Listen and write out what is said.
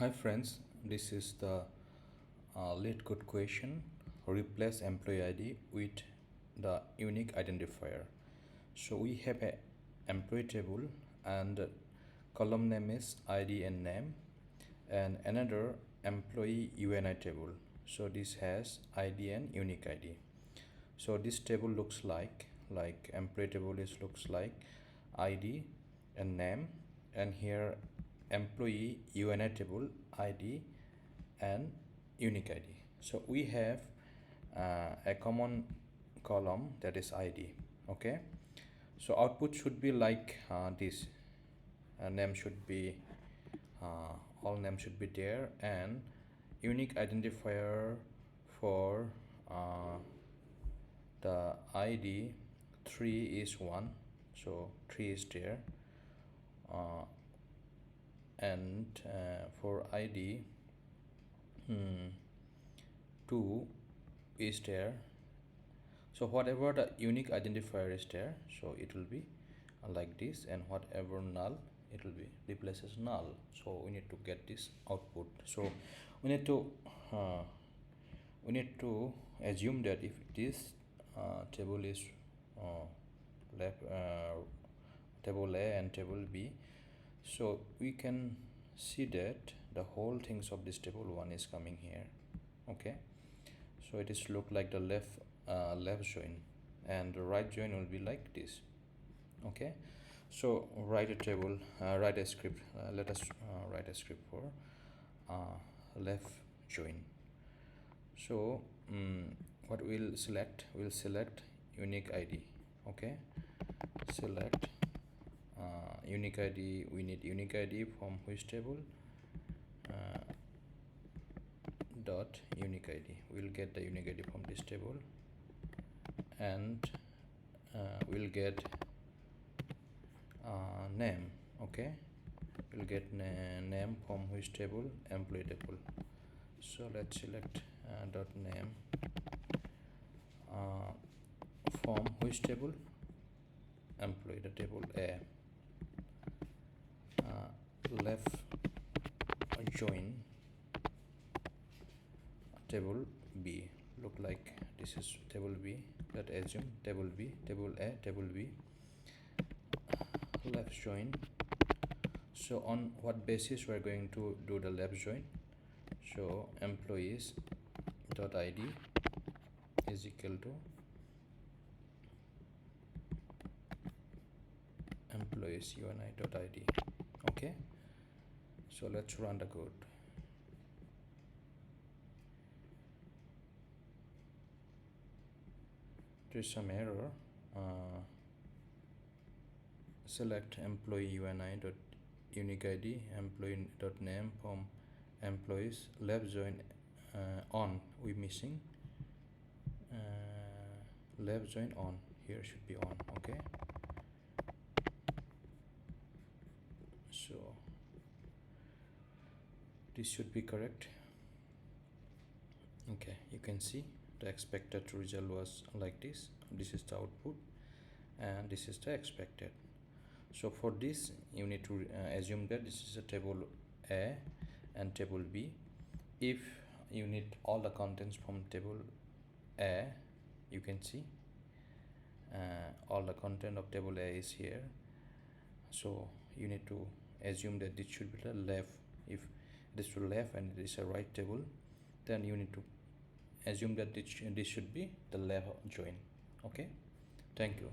Hi friends, this is the Leetcode question. Replace employee ID with the unique identifier. So we have a employee table and column name is ID and name, and another employee UNI table. So this has ID and unique ID. So this table looks like employee table looks like ID and name, and here employee UNI table ID and unique ID. So we have a common column, that is ID. Okay, so output should be like this. Name should be all name should be there, and unique identifier for the ID 3 is 1, so 3 is there, and for ID 2 is there. So whatever the unique identifier is there, so it will be like this, and whatever null, it will be replaces null. So we need to get this output. So we need to assume that if this table is table A and table B, so we can see that the whole things of this table 1 is coming here. Okay, so it is look like the left join, and the right join will be like this. Okay, so write a table, write a script. Let us write a script for left join. So what we'll select unique ID. Okay, select unique ID. We need unique ID from which table? Dot unique ID. We'll get the unique ID from this table, and we'll get name. Okay, we'll get name from which table? Employee table. So let's select dot name from which table? Employee, the table A. Left join table B. Look like this is table B. Let's assume table B, table A, table B. Left join. So on what basis we are going to do the left join? So employees dot ID is equal to employees UNI dot ID. Okay, so let's run the code. There's some error. Select employee UNI dot unique ID, employee dot name from employees, left join on. We missing left join on. Here should be on. Okay, so this should be correct. Okay, you can see the expected result was like this. This is the output, and this is the expected. So for this, you need to assume that this is a table A and table B. If you need all the contents from table A, you can see all the content of table A is here. So you need to assume that this should be the left. If this is left and it is a right table, then you need to assume that this should be the left join. Okay, thank you.